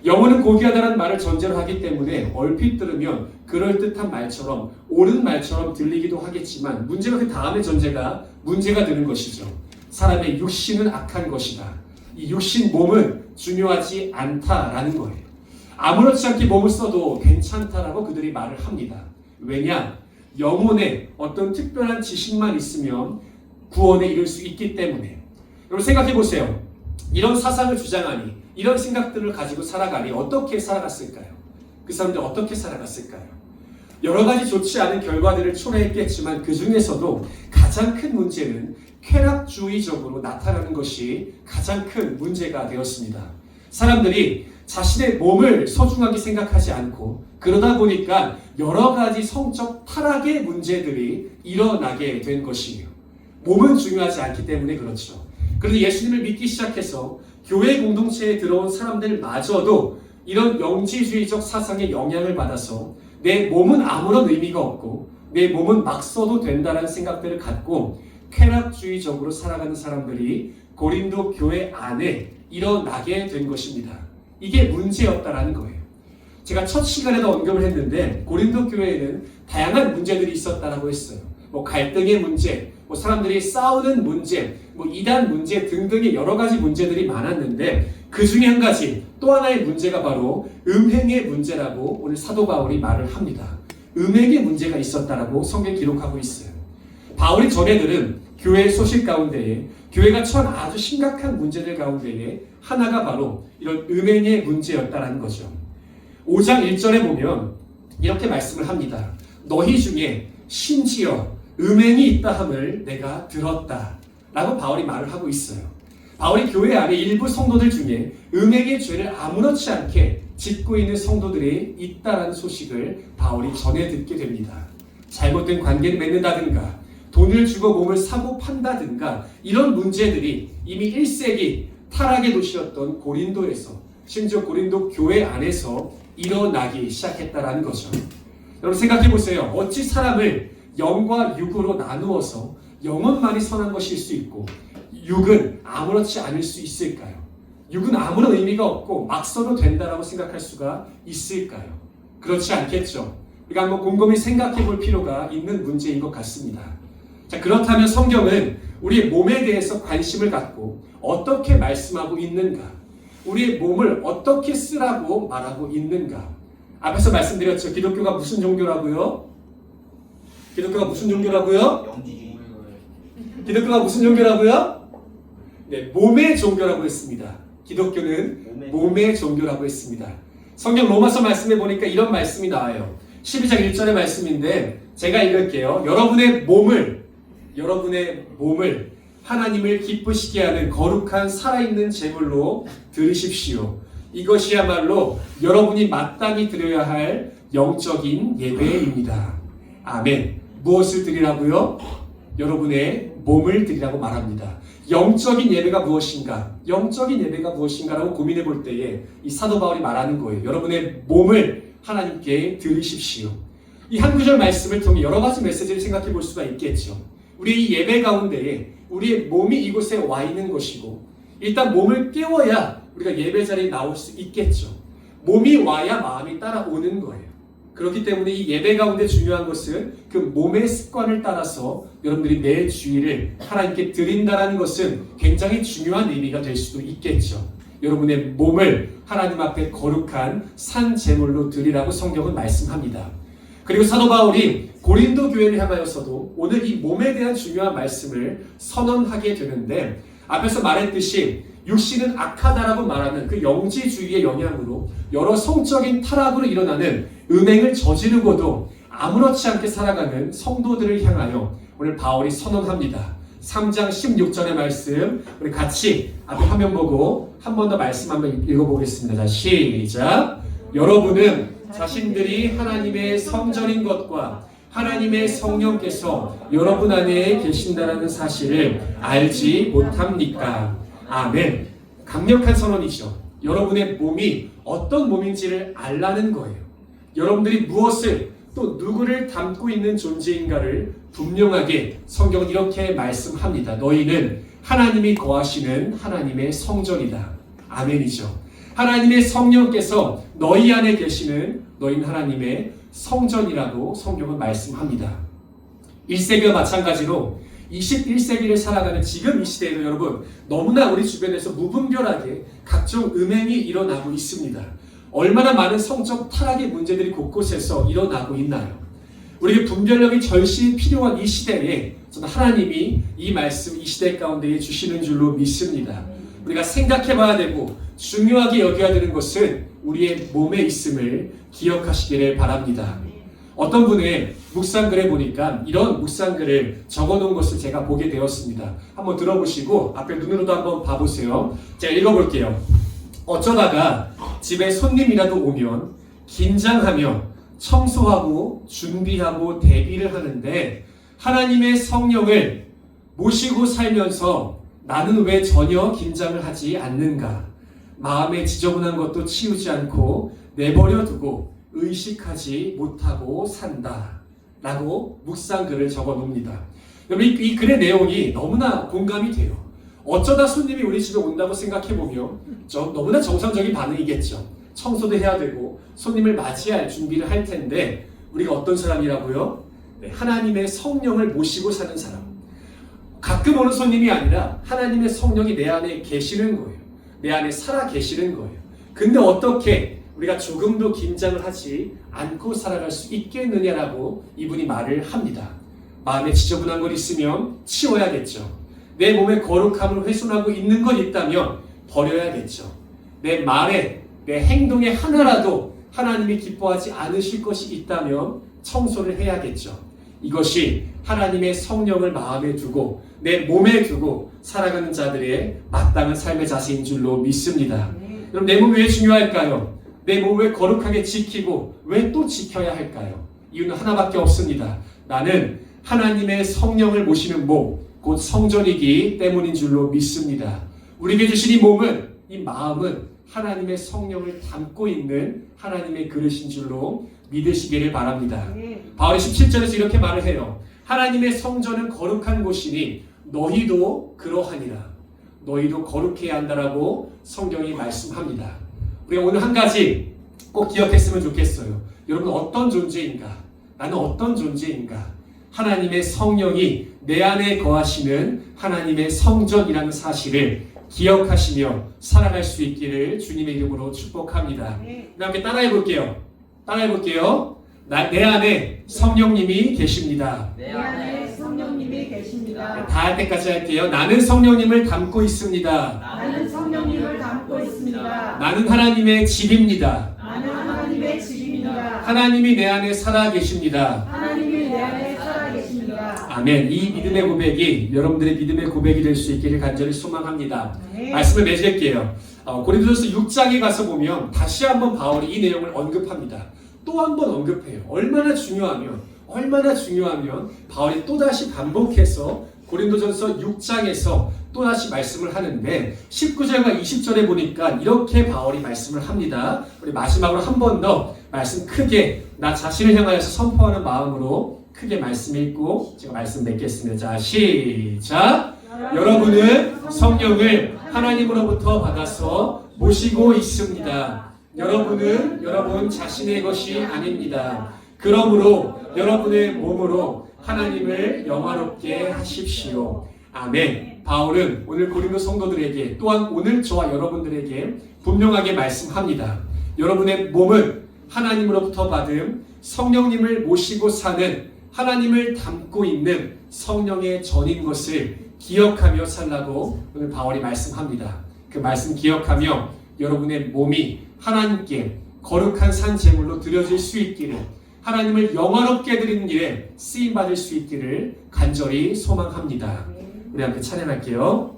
영혼은 고귀하다는 말을 전제로 하기 때문에 얼핏 들으면 그럴듯한 말처럼 옳은 말처럼 들리기도 하겠지만 문제가 그 다음의 전제가 문제가 되는 것이죠. 사람의 육신은 악한 것이다. 이 육신 몸은 중요하지 않다라는 거예요. 아무렇지 않게 몸을 써도 괜찮다라고 그들이 말을 합니다. 왜냐? 영혼에 어떤 특별한 지식만 있으면 구원에 이를 수 있기 때문에. 여러분 생각해 보세요. 이런 사상을 주장하니, 이런 생각들을 가지고 살아가니 어떻게 살아갔을까요? 그 사람들 어떻게 살아갔을까요? 여러 가지 좋지 않은 결과들을 초래했겠지만 그 중에서도 가장 큰 문제는 쾌락주의적으로 나타나는 것이 가장 큰 문제가 되었습니다. 사람들이 자신의 몸을 소중하게 생각하지 않고 그러다 보니까 여러 가지 성적 타락의 문제들이 일어나게 된 것이에요. 몸은 중요하지 않기 때문에 그렇죠. 그런데 예수님을 믿기 시작해서 교회 공동체에 들어온 사람들마저도 이런 영지주의적 사상의 영향을 받아서 내 몸은 아무런 의미가 없고 내 몸은 막 써도 된다는 생각들을 갖고 쾌락주의적으로 살아가는 사람들이 고린도 교회 안에 일어나게 된 것입니다. 이게 문제였다라는 거예요. 제가 첫 시간에도 언급을 했는데 고린도 교회에는 다양한 문제들이 있었다라고 했어요. 갈등의 문제, 사람들이 싸우는 문제, 이단 문제 등등의 여러 가지 문제들이 많았는데 그 중에 한 가지, 또 하나의 문제가 바로 음행의 문제라고 오늘 사도 바울이 말을 합니다. 음행의 문제가 있었다라고 성경에 기록하고 있어요. 바울이 전해들은 교회의 소식 가운데에 교회가 처한 아주 심각한 문제들 가운데에 하나가 바로 이런 음행의 문제였다라는 거죠. 5장 1절에 보면 이렇게 말씀을 합니다. 너희 중에 심지어 음행이 있다 함을 내가 들었다 라고 바울이 말을 하고 있어요. 바울이 교회 안에 일부 성도들 중에 음행의 죄를 아무렇지 않게 짓고 있는 성도들이 있다라는 소식을 바울이 전해 듣게 됩니다. 잘못된 관계를 맺는다든가 돈을 주고 몸을 사고 판다든가 이런 문제들이 이미 1세기 타락의 도시였던 고린도에서, 심지어 고린도 교회 안에서 일어나기 시작했다라는 거죠. 여러분 생각해 보세요. 어찌 사람을 영과 육으로 나누어서 영혼만이 선한 것일 수 있고 육은 아무렇지 않을 수 있을까요? 육은 아무런 의미가 없고 막 써도 된다라고 생각할 수가 있을까요? 그렇지 않겠죠. 우리가 한번 곰곰이 생각해 볼 필요가 있는 문제인 것 같습니다. 자, 그렇다면 성경은 우리의 몸에 대해서 관심을 갖고 어떻게 말씀하고 있는가? 우리의 몸을 어떻게 쓰라고 말하고 있는가? 앞에서 말씀드렸죠. 기독교가 무슨 종교라고요? 기독교가 무슨 종교라고요? 영지주의. 기독교가 무슨 종교라고요? 네, 몸의 종교라고 했습니다. 기독교는 몸의 종교라고 했습니다. 성경 로마서 말씀에 보니까 이런 말씀이 나와요. 12장 1절의 말씀인데 제가 읽을게요. 여러분의 몸을 하나님을 기쁘시게 하는 거룩한 살아있는 제물로 드리십시오. 이것이야말로 여러분이 마땅히 드려야 할 영적인 예배입니다. 아멘. 무엇을 드리라고요? 여러분의 몸을 드리라고 말합니다. 영적인 예배가 무엇인가? 영적인 예배가 무엇인가라고 고민해 볼 때에 이 사도 바울이 말하는 거예요. 여러분의 몸을 하나님께 드리십시오. 이 한 구절 말씀을 통해 여러 가지 메시지를 생각해 볼 수가 있겠죠. 우리 이 예배 가운데에 우리의 몸이 이곳에 와 있는 것이고 일단 몸을 깨워야 우리가 예배 자리에 나올 수 있겠죠. 몸이 와야 마음이 따라오는 거예요. 그렇기 때문에 이 예배 가운데 중요한 것은 그 몸의 습관을 따라서 여러분들이 내 주일을 하나님께 드린다는 것은 굉장히 중요한 의미가 될 수도 있겠죠. 여러분의 몸을 하나님 앞에 거룩한 산 제물로 드리라고 성경은 말씀합니다. 그리고 사도 바울이 고린도 교회를 향하여서도 오늘 이 몸에 대한 중요한 말씀을 선언하게 되는데 앞에서 말했듯이 육신은 악하다라고 말하는 그 영지주의의 영향으로 여러 성적인 타락으로 일어나는 음행을 저지르고도 아무렇지 않게 살아가는 성도들을 향하여 오늘 바울이 선언합니다. 3장 16절의 말씀 우리 같이 앞에 화면 보고 한 번 더 말씀 한번 읽어보겠습니다. 자, 시작. 여러분은 자신들이 하나님의 성전인 것과 하나님의 성령께서 여러분 안에 계신다라는 사실을 알지 못합니까? 아멘. 강력한 선언이죠. 여러분의 몸이 어떤 몸인지를 알라는 거예요. 여러분들이 무엇을 또 누구를 담고 있는 존재인가를 분명하게 성경은 이렇게 말씀합니다. 너희는 하나님이 거하시는 하나님의 성전이다. 아멘이죠. 하나님의 성령께서 너희 안에 계시는 너희는 하나님의 성전이라고 성경은 말씀합니다. 1세기와 마찬가지로 21세기를 살아가는 지금 이 시대에도 여러분 너무나 우리 주변에서 무분별하게 각종 음행이 일어나고 있습니다. 얼마나 많은 성적 타락의 문제들이 곳곳에서 일어나고 있나요? 우리에게 분별력이 절실히 필요한 이 시대에 저는 하나님이 이 말씀 이 시대 가운데에 주시는 줄로 믿습니다. 우리가 생각해 봐야 되고 중요하게 여겨야 되는 것은 우리의 몸에 있음을 기억하시기를 바랍니다. 어떤 분의 묵상글에 보니까 이런 묵상글을 적어놓은 것을 제가 보게 되었습니다. 한번 들어보시고 앞에 눈으로도 한번 봐보세요. 제가 읽어볼게요. 어쩌다가 집에 손님이라도 오면 긴장하며 청소하고 준비하고 대비를 하는데 하나님의 성령을 모시고 살면서 나는 왜 전혀 긴장을 하지 않는가? 마음에 지저분한 것도 치우지 않고 내버려 두고 의식하지 못하고 산다 라고 묵상글을 적어 놓습니다. 여러분 이 글의 내용이 너무나 공감이 돼요. 어쩌다 손님이 우리 집에 온다고 생각해보면 너무나 정상적인 반응이겠죠. 청소도 해야 되고 손님을 맞이할 준비를 할 텐데 우리가 어떤 사람이라고요? 네, 하나님의 성령을 모시고 사는 사람. 가끔 오는 손님이 아니라 하나님의 성령이 내 안에 계시는 거예요. 내 안에 살아 계시는 거예요. 근데 어떻게 우리가 조금도 긴장을 하지 않고 살아갈 수 있겠느냐라고 이분이 말을 합니다. 마음에 지저분한 것 있으면 치워야겠죠. 내 몸에 거룩함을 훼손하고 있는 것 있다면 버려야겠죠. 내 말에 내 행동에 하나라도 하나님이 기뻐하지 않으실 것이 있다면 청소를 해야겠죠. 이것이 하나님의 성령을 마음에 두고 내 몸에 두고 살아가는 자들의 마땅한 삶의 자세인 줄로 믿습니다. 그럼 내 몸이 왜 중요할까요? 내 몸을 왜 거룩하게 지키고 왜 또 지켜야 할까요? 이유는 하나밖에 없습니다. 나는 하나님의 성령을 모시는 몸, 곧 성전이기 때문인 줄로 믿습니다. 우리에게 주신 이 몸은, 이 마음은 하나님의 성령을 담고 있는 하나님의 그릇인 줄로 믿으시기를 바랍니다. 바울이 17절에서 이렇게 말을 해요. 하나님의 성전은 거룩한 곳이니 너희도 그러하니라. 너희도 거룩해야 한다라고 성경이 말씀합니다. 우리가 오늘 한 가지 꼭 기억했으면 좋겠어요. 여러분 어떤 존재인가? 나는 어떤 존재인가? 하나님의 성령이 내 안에 거하시는 하나님의 성전이라는 사실을 기억하시며 살아갈 수 있기를 주님의 이름으로 축복합니다. 함께 따라해 볼게요. 내 안에 성령님이 계십니다. 내 안에 성령님이 계십니다. 다 할 때까지 할게요. 나는 성령님을 담고 있습니다. 나는 성령님을 담고 있습니다. 나는 하나님의 집입니다. 나는 하나님의 집입니다. 하나님이 내 안에 살아 계십니다. 하나님이 내 안에 살아 계십니다. 아멘. 이 믿음의 고백이 여러분들의 믿음의 고백이 될 수 있기를 간절히 소망합니다. 말씀을 맺을게요. 고린도전서 6장에 가서 보면 다시 한번 바울이 이 내용을 언급합니다. 또 한 번 언급해요. 얼마나 중요하면 바울이 또다시 반복해서 고린도전서 6장에서 또다시 말씀을 하는데 19절과 20절에 보니까 이렇게 바울이 말씀을 합니다. 우리 마지막으로 한 번 더 말씀 크게 나 자신을 향하여서 선포하는 마음으로 크게 말씀 읽고 제가 말씀 맺겠습니다. 자, 시작! 여러분은 성령을 하나님으로부터 받아서 모시고 있습니다. 여러분은 여러분 자신의 것이 아닙니다. 그러므로 여러분의 몸으로 하나님을 영화롭게 하십시오. 아멘. 바울은 오늘 고린도 성도들에게 또한 오늘 저와 여러분들에게 분명하게 말씀합니다. 여러분의 몸은 하나님으로부터 받은 성령님을 모시고 사는 하나님을 담고 있는 성령의 전인 것을 기억하며 살라고 오늘 바울이 말씀합니다. 그 말씀 기억하며 여러분의 몸이 하나님께 거룩한 산 제물로 드려질 수 있기를 하나님을 영화롭게 드리는 일에 쓰임받을 수 있기를 간절히 소망합니다. 우리 함께 찬양할게요.